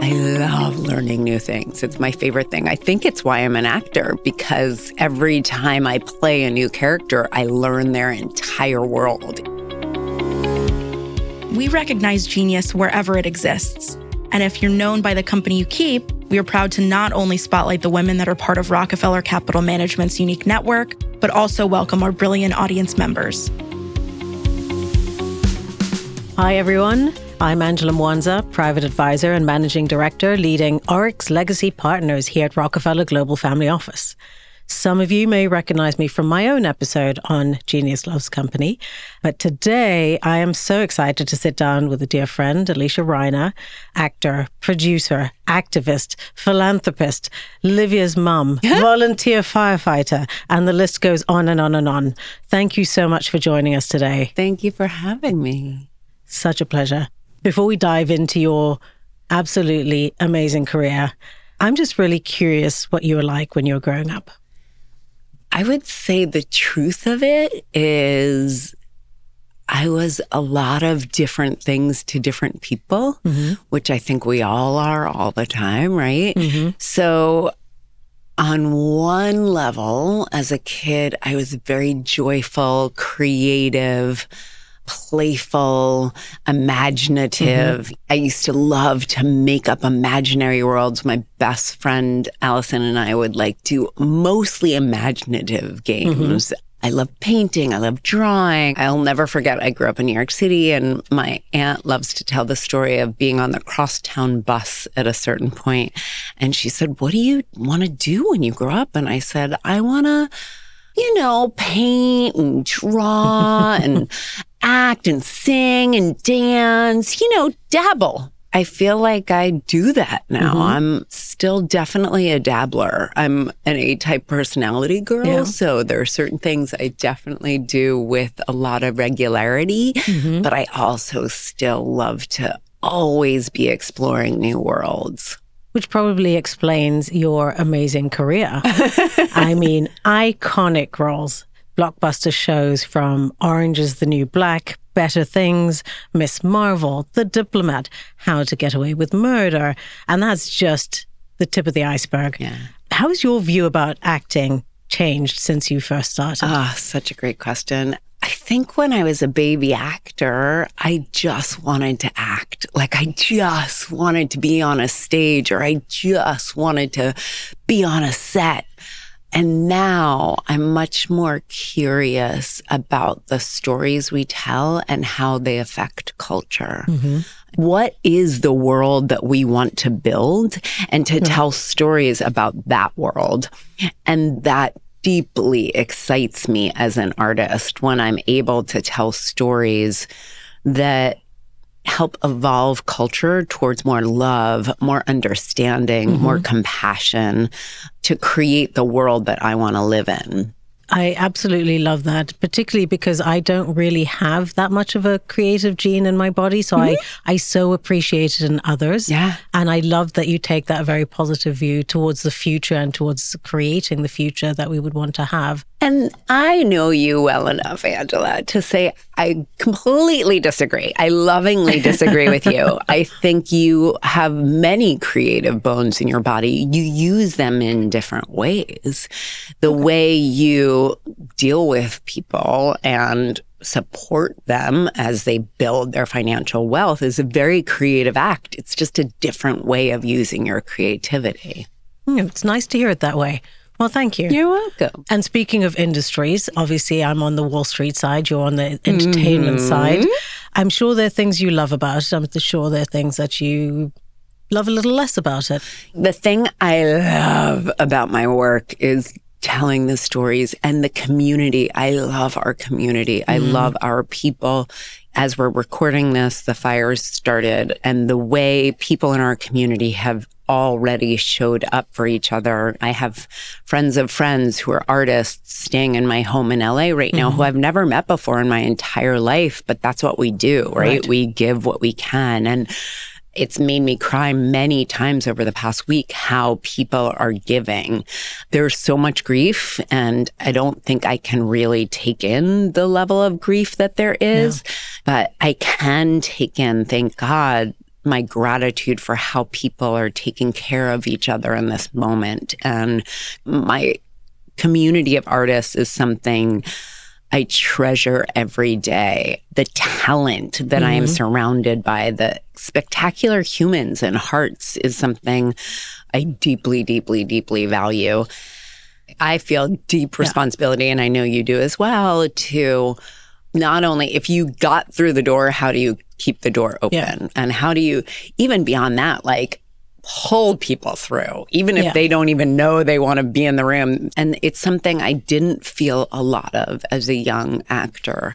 I love learning new things. It's my favorite thing. I think it's why I'm an actor, because every time I play a new character, I learn their entire world. We recognize genius wherever it exists. And if you're known by the company you keep, we are proud to not only spotlight the women that are part of Rockefeller Capital Management's unique network, but also welcome our brilliant audience members. Hi, everyone. I'm Angela Mwanza, private advisor and managing director leading Oryx Legacy Partners here at Rockefeller Global Family Office. Some of you may recognize me from my own episode on Genius Loves Company, but today I am so excited to sit down with a dear friend, Alysia Reiner, actor, producer, activist, philanthropist, Livia's mum, volunteer firefighter, and the list goes on and on and on. Thank you so much for joining us today. Thank you for having me. Such a pleasure. Before we dive into your absolutely amazing career, I'm just really curious what you were like when you were growing up. I would say the truth of it is I was a lot of different things to different people, which I think we all are all the time, right? So on one level, as a kid, I was very joyful, creative, playful, imaginative. I used to love to make up imaginary worlds. My best friend, Allison, and I would do mostly imaginative games. I love painting. I love drawing. I'll never forget, I grew up in New York City, and my aunt loves to tell the story of being on the crosstown bus at a certain point. And she said, "What do you want to do when you grow up?" And I said, "I want to, paint and draw and act and sing and dance, dabble." I feel like I do that now. I'm still definitely a dabbler. I'm an A-type personality girl, so there are certain things I definitely do with a lot of regularity, but I also still love to always be exploring new worlds. Which probably explains your amazing career. I mean, iconic roles. Blockbuster shows from Orange is the New Black, Better Things, Miss Marvel, The Diplomat, How to Get Away with Murder. And that's just the tip of the iceberg. Yeah. How has your view about acting changed since you first started? Such a great question. I think when I was a baby actor, I just wanted to act. I just wanted to be on a stage, or I just wanted to be on a set. And now I'm much more curious about the stories we tell and how they affect culture. What is the world that we want to build, and to tell stories about that world? And that deeply excites me as an artist when I'm able to tell stories that help evolve culture towards more love, more understanding, more compassion, to create the world that I want to live in. I absolutely love that, particularly because I don't really have that much of a creative gene in my body. So I so appreciate it in others. Yeah. And I love that you take that very positive view towards the future and towards creating the future that we would want to have. And I know you well enough, Angela, to say I completely disagree. I lovingly disagree with you. I think you have many creative bones in your body. You use them in different ways. The way you deal with people and support them as they build their financial wealth is a very creative act. It's just a different way of using your creativity. It's nice to hear it that way. Well, thank you. You're welcome. And speaking of industries, obviously I'm on the Wall Street side, you're on the entertainment side. I'm sure there are things you love about it. I'm sure there are things that you love a little less about it. The thing I love about my work is telling the stories and the community. I love our community. I love our people. As we're recording this, the fires started, and the way people in our community have already showed up for each other. I have friends of friends who are artists staying in my home in LA right now who I've never met before in my entire life, but that's what we do, right? We give what we can. And it's made me cry many times over the past week how people are giving. There's so much grief, and I don't think I can really take in the level of grief that there is, but I can take in, thank God, my gratitude for how people are taking care of each other in this moment. And my community of artists is something I treasure every day. The talent that I am surrounded by, the spectacular humans and hearts is something I deeply, deeply, deeply value. I feel deep responsibility, and I know you do as well, to not only, if you got through the door, how do you keep the door open? Yeah. And how do you, even beyond that, like, hold people through, even if they don't even know they want to be in the room. And it's something I didn't feel a lot of as a young actor.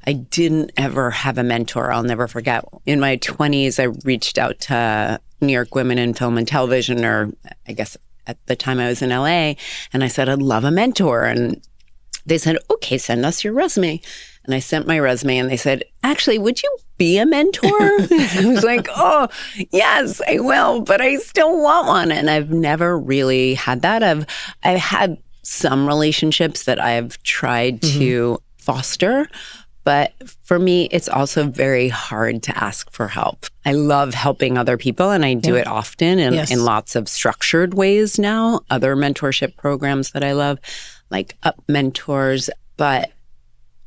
I didn't ever have a mentor. I'll never forget. In my 20s, I reached out to New York Women in Film and Television, or I guess at the time I was in LA, and I said, I'd love a mentor. And they said, okay, send us your resume. And I sent my resume, and they said, actually, would you be a mentor? I was like, oh, yes, I will, but I still want one. And I've never really had that. I've had some relationships that I've tried to foster, but for me, it's also very hard to ask for help. I love helping other people, and I do it often in lots of structured ways now. Other mentorship programs that I love, like Up Mentors, but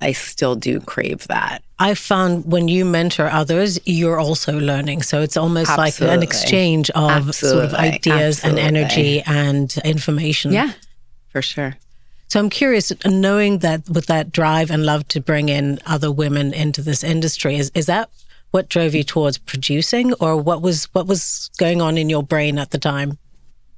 I still do crave that. I found when you mentor others, you're also learning. So it's almost like an exchange of sort of ideas and energy and information. Yeah, for sure. So I'm curious, knowing that with that drive and love to bring in other women into this industry, is that what drove you towards producing, or what was going on in your brain at the time?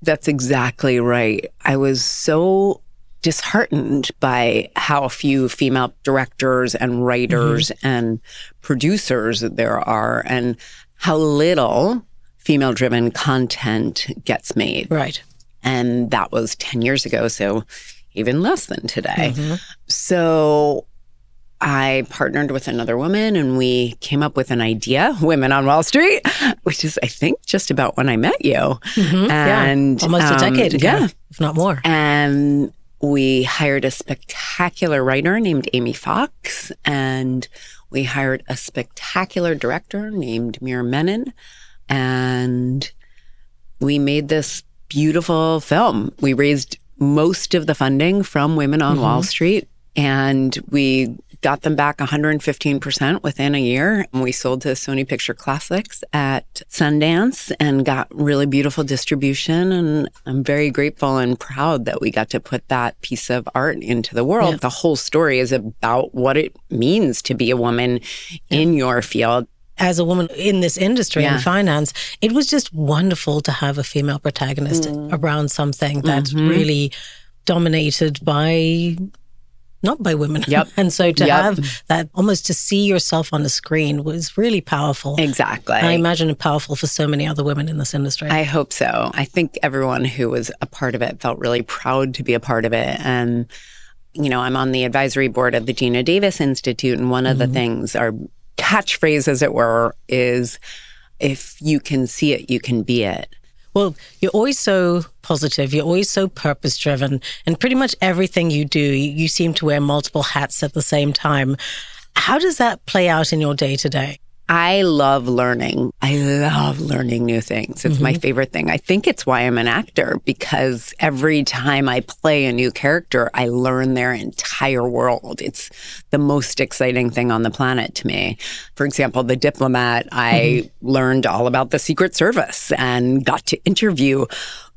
That's exactly right. I was so disheartened by how few female directors and writers and producers there are, and how little female-driven content gets made. Right. And that was 10 years ago, so even less than today. So I partnered with another woman, and we came up with an idea, Women on Wall Street, which is, I think, just about when I met you. And almost a decade ago, if not more. And we hired a spectacular writer named Amy Fox, and we hired a spectacular director named Mira Menon, and we made this beautiful film. We raised most of the funding from Women on Wall Street, and we got them back 115% within a year. And we sold to Sony Picture Classics at Sundance and got really beautiful distribution. And I'm very grateful and proud that we got to put that piece of art into the world. Yeah. The whole story is about what it means to be a woman in your field. As a woman in this industry in finance, it was just wonderful to have a female protagonist around something that's really dominated by, not by women. And so to have that, almost to see yourself on the screen was really powerful. Exactly. I imagine it powerful for so many other women in this industry. I hope so. I think everyone who was a part of it felt really proud to be a part of it. And, you know, I'm on the advisory board of the Gina Davis Institute, and one of the things, our catchphrase, as it were, is, if you can see it, you can be it. Well, you're always so positive. You're always so purpose-driven. And pretty much everything you do, you seem to wear multiple hats at the same time. How does that play out in your day-to-day? I love learning. I love learning new things. It's my favorite thing. I think it's why I'm an actor, because every time I play a new character, I learn their entire world. It's the most exciting thing on the planet to me. For example, The Diplomat, I learned all about the Secret Service and got to interview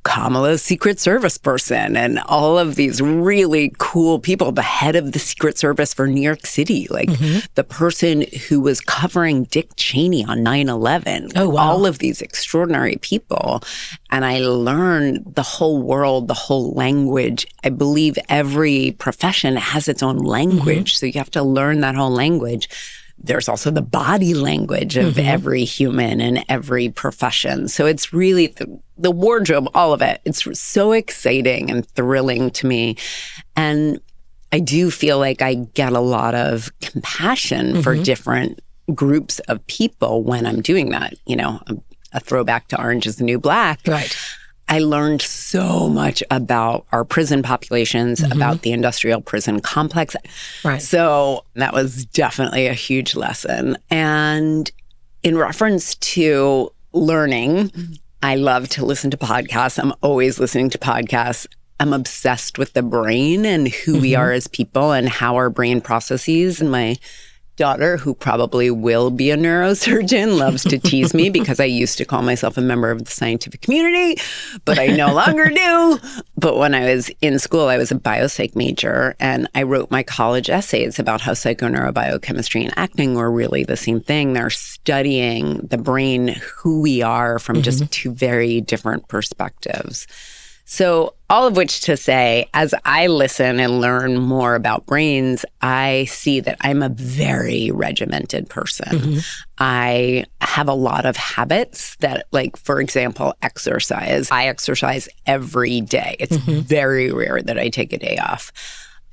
Kamala's Secret Service person and all of these really cool people, the head of the Secret Service for New York City, like the person who was covering Dick Cheney on 9/11. Oh, wow. All of these extraordinary people. And I learned the whole world, the whole language. I believe every profession has its own language, so you have to learn that whole language. There's also the body language of every human and every profession. So it's really the wardrobe, all of it. It's so exciting and thrilling to me. And I do feel like I get a lot of compassion for different groups of people when I'm doing that. You know, a throwback to Orange is the New Black. Right. I learned so much about our prison populations, about the industrial prison complex. Right. So that was definitely a huge lesson. And in reference to learning. I love to listen to podcasts. I'm always listening to podcasts. I'm obsessed with the brain and who we are as people and how our brain processes. And my daughter, who probably will be a neurosurgeon, loves to tease me because I used to call myself a member of the scientific community, but I no longer do. But when I was in school, I was a biopsych major, and I wrote my college essays about how psychoneurobiolochemistry and acting were really the same thing. They're studying the brain, who we are from just two very different perspectives. So all of which to say, as I listen and learn more about brains, I see that I'm a very regimented person. I have a lot of habits that, like, for example, exercise. I exercise every day. It's very rare that I take a day off.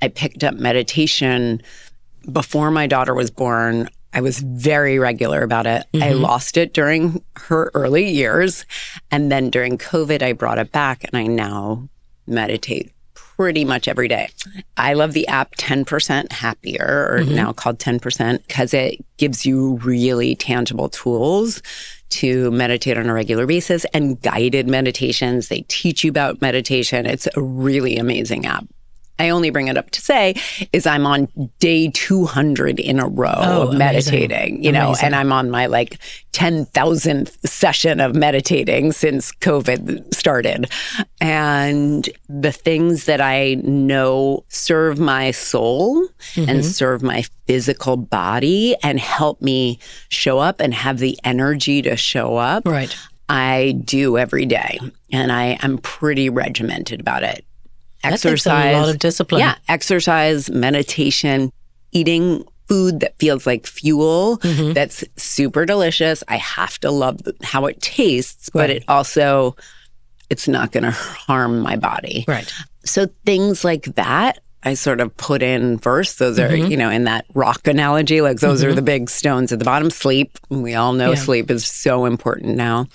I picked up meditation before my daughter was born. I was very regular about it. I lost it during her early years. And then during COVID, I brought it back, and I now meditate pretty much every day. I love the app 10% Happier, or now called 10%, because it gives you really tangible tools to meditate on a regular basis and guided meditations. They teach you about meditation. It's a really amazing app. I only bring it up to say is I'm on day 200 in a row of meditating, you know, and I'm on my 10,000th session of meditating since COVID started. And the things that I know serve my soul and serve my physical body and help me show up and have the energy to show up, I do every day. And I am pretty regimented about it. Exercise. That takes a lot of discipline. Yeah, exercise, meditation, eating food that feels like fuel, that's super delicious. I have to love how it tastes, but it also, it's not going to harm my body. Right. So things like that, I sort of put in first. Those are, you know, in that rock analogy, like those are the big stones at the bottom. Sleep. We all know sleep is so important now.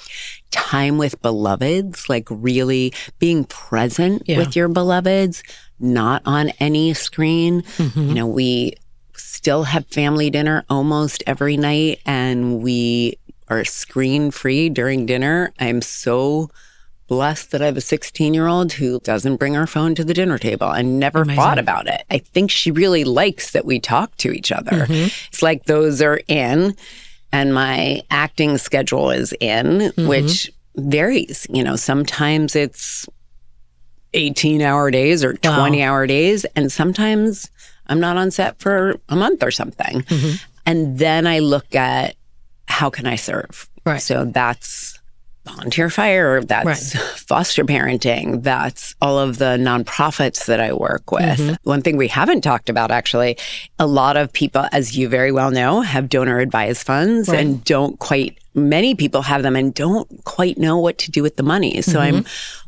Time with beloveds, like really being present with your beloveds, not on any screen. You know, we still have family dinner almost every night, and we are screen free during dinner. I'm so blessed that I have a 16-year-old who doesn't bring her phone to the dinner table. I never thought about it. I think she really likes that we talk to each other. It's like those are in, and my acting schedule is in, which varies. You know, sometimes it's 18-hour days or 20-hour days, and sometimes I'm not on set for a month or something. And then I look at how can I serve? So that's volunteer fire, that's foster parenting, that's all of the nonprofits that I work with. One thing we haven't talked about, actually, a lot of people, as you very well know, have donor advised funds and many people have them and don't quite know what to do with the money. So I'm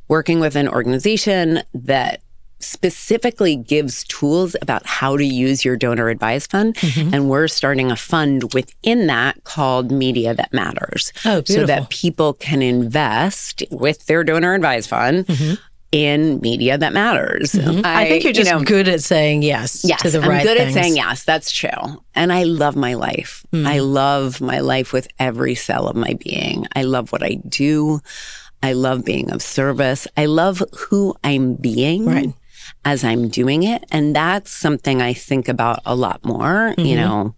working with an organization that specifically gives tools about how to use your donor advised fund. And we're starting a fund within that called Media That Matters. So that people can invest with their donor advised fund in media that matters. I think you're just good at saying yes to the right things. I'm good at saying yes. That's true. And I love my life. I love my life with every cell of my being. I love what I do. I love being of service. I love who I'm being as I'm doing it. And that's something I think about a lot more. You know,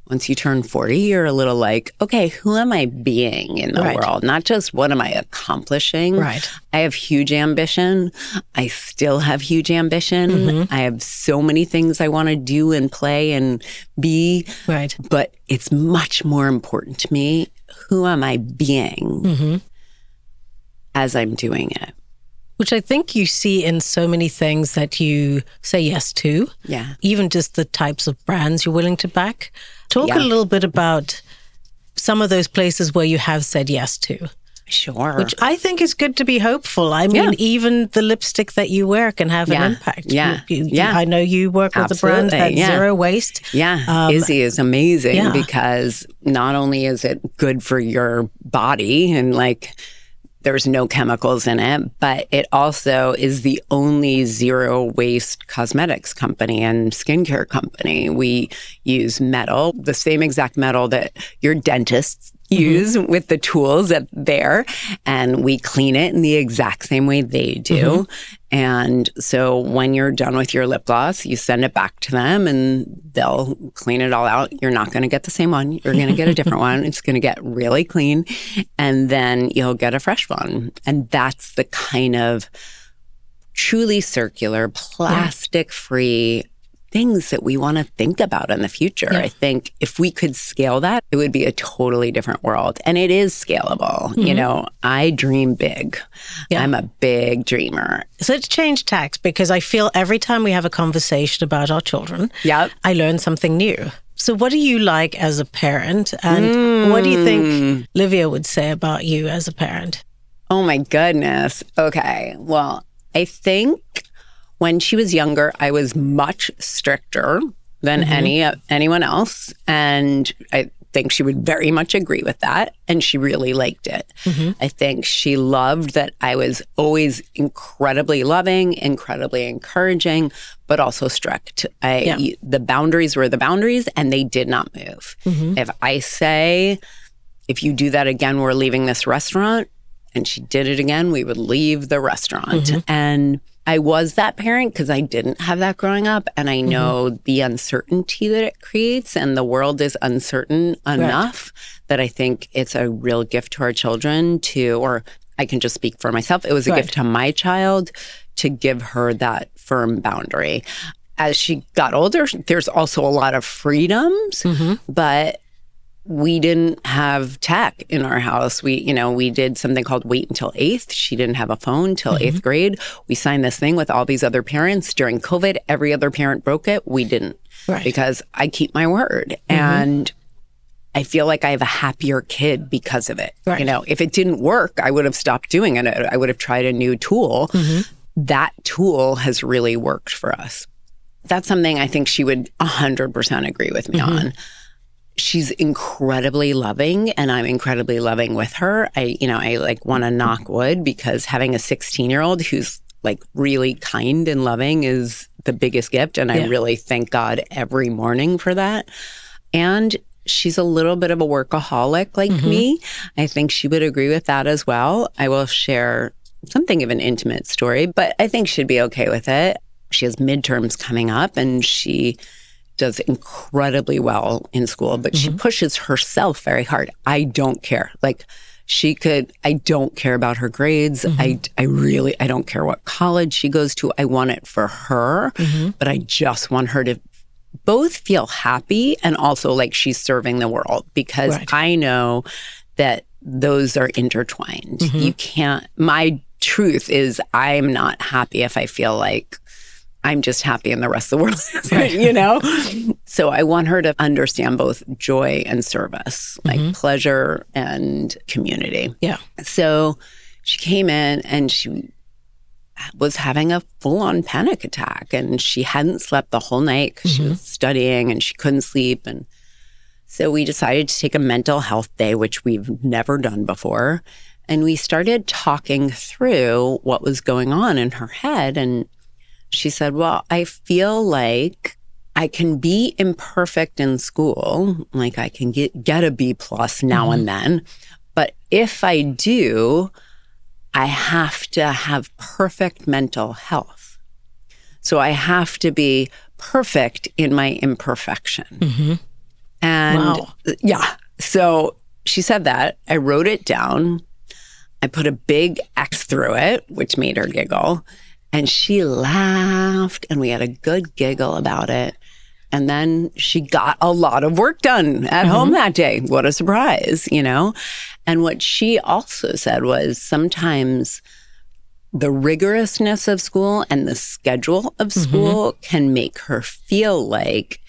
once you turn 40, you're a little like, okay, who am I being in the world? Not just what am I accomplishing? I have huge ambition. I still have huge ambition. I have so many things I want to do and play and be. But it's much more important to me, who am I being as I'm doing it? Which I think you see in so many things that you say yes to. Even just the types of brands you're willing to back. Talk a little bit about some of those places where you have said yes to. Sure. Which I think is good to be hopeful. I mean, even the lipstick that you wear can have an impact. I know you work with a brand that's zero waste. Izzy is amazing because not only is it good for your body and there's no chemicals in it, but it also is the only zero waste cosmetics company and skincare company. We use metal, the same exact metal that your dentists use with the tools that there, and we clean it in the exact same way they do. And so when you're done with your lip gloss, you send it back to them and they'll clean it all out. You're not going to get the same one. You're going to get a different one. It's going to get really clean. And then you'll get a fresh one. And that's the kind of truly circular, plastic-free things that we want to think about in the future. I think if we could scale that, it would be a totally different world. And it is scalable. You know, I dream big. I'm a big dreamer. So let's change tack, because I feel every time we have a conversation about our children, I learn something new. So what do you like as a parent? And what do you think Livia would say about you as a parent? Oh my goodness. Okay. Well, I think when she was younger, I was much stricter than anyone else. And I think she would very much agree with that. And she really liked it. I think she loved that I was always incredibly loving, incredibly encouraging, but also strict. The boundaries were the boundaries and they did not move. If I say, if you do that again, we're leaving this restaurant, and she did it again, we would leave the restaurant. And I was that parent because I didn't have that growing up. And I know the uncertainty that it creates, and the world is uncertain enough that I think it's a real gift to our children or I can just speak for myself. It was a gift to my child to give her that firm boundary. As she got older, there's also a lot of freedoms, but we didn't have tech in our house. We did something called wait until 8th. She didn't have a phone till 8th grade. We signed this thing with all these other parents. During COVID, every other parent broke it. We didn't because I keep my word. And I feel like I have a happier kid because of it. If it didn't work, I would have stopped doing it. I would have tried a new tool. That tool has really worked for us. That's something I think she would 100% agree with me on. She's incredibly loving, and I'm incredibly loving with her. I want to knock wood, because having a 16-year-old who's like really kind and loving is the biggest gift. And I really thank God every morning for that. And she's a little bit of a workaholic like me. I think she would agree with that as well. I will share something of an intimate story, but I think she'd be okay with it. She has midterms coming up, and she does incredibly well in school, but she pushes herself very hard. I don't care. I don't care about her grades. I don't care what college she goes to. I want it for her, but I just want her to both feel happy and also like she's serving the world, because I know that those are intertwined. You can't, my truth is I'm not happy if I feel like I'm just happy and the rest of the world isn't, So I want her to understand both joy and service, like pleasure and community. So she came in and she was having a full-on panic attack, and she hadn't slept the whole night because she was studying and she couldn't sleep. And so we decided to take a mental health day, which we've never done before. And we started talking through what was going on in her head. And she said, well, I feel like I can be imperfect in school, like I can get a B+ now and then. But if I do, I have to have perfect mental health. So I have to be perfect in my imperfection. And so she said that. I wrote it down. I put a big X through it, which made her giggle. And she laughed, and we had a good giggle about it. And then she got a lot of work done at home that day. What a surprise, And what she also said was sometimes the rigorousness of school and the schedule of school can make her feel like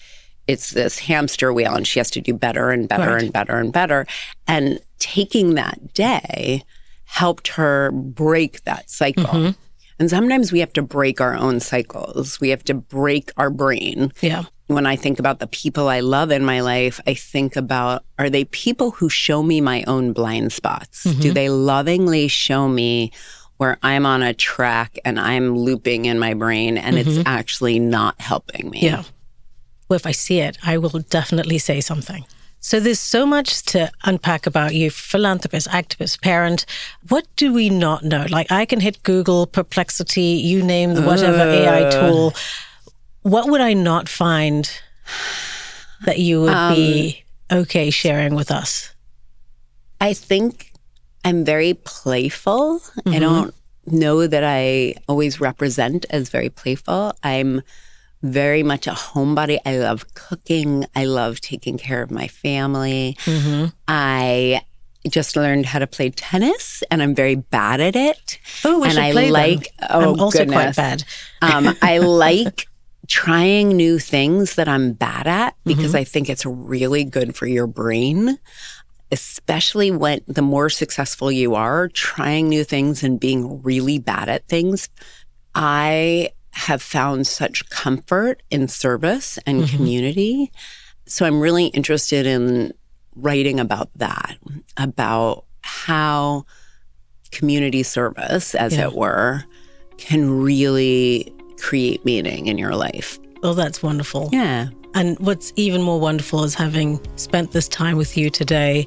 it's this hamster wheel and she has to do better and better and better and better. And taking that day helped her break that cycle. And sometimes we have to break our own cycles. We have to break our brain. When I think about the people I love in my life, I think about, are they people who show me my own blind spots? Do they lovingly show me where I'm on a track and I'm looping in my brain and it's actually not helping me? Well, if I see it, I will definitely say something. So there's so much to unpack about you, philanthropist, activist, parent. What do we not know? Like, I can hit Google, Perplexity, you name the whatever AI tool. What would I not find that you would be okay sharing with us? I think I'm very playful. I don't know that I always represent as very playful. I'm very much a homebody. I love cooking. I love taking care of my family. I just learned how to play tennis, and I'm very bad at it. Oh, we should play them. I'm also quite bad. I like trying new things that I'm bad at because I think it's really good for your brain, especially when the more successful you are, trying new things and being really bad at things. I have found such comfort in service and community. So I'm really interested in writing about that, about how community service, as it were, can really create meaning in your life. Oh, that's wonderful. Yeah. And what's even more wonderful is having spent this time with you today.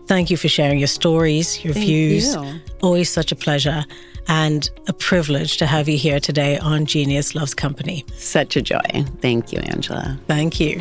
Thank you for sharing your stories, your views. You. Always such a pleasure and a privilege to have you here today on Genius Loves Company. Such a joy. Thank you, Angela. Thank you.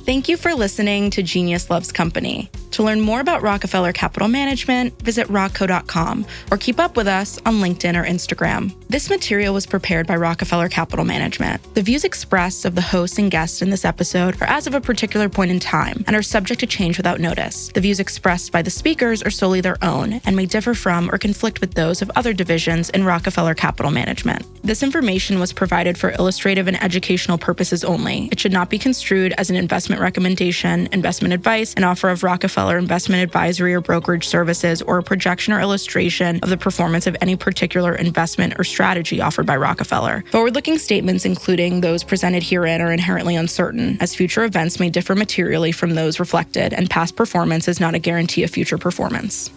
Thank you for listening to Genius Loves Company. To learn more about Rockefeller Capital Management, visit rockco.com or keep up with us on LinkedIn or Instagram. This material was prepared by Rockefeller Capital Management. The views expressed of the hosts and guests in this episode are as of a particular point in time and are subject to change without notice. The views expressed by the speakers are solely their own and may differ from or conflict with those of other divisions in Rockefeller Capital Management. This information was provided for illustrative and educational purposes only. It should not be construed as an investment recommendation, investment advice, an offer of Rockefeller investment advisory or brokerage services, or a projection or illustration of the performance of any particular investment or strategy offered by Rockefeller. Forward-looking statements, including those presented herein, are inherently uncertain, as future events may differ materially from those reflected, and past performance is not a guarantee of future performance.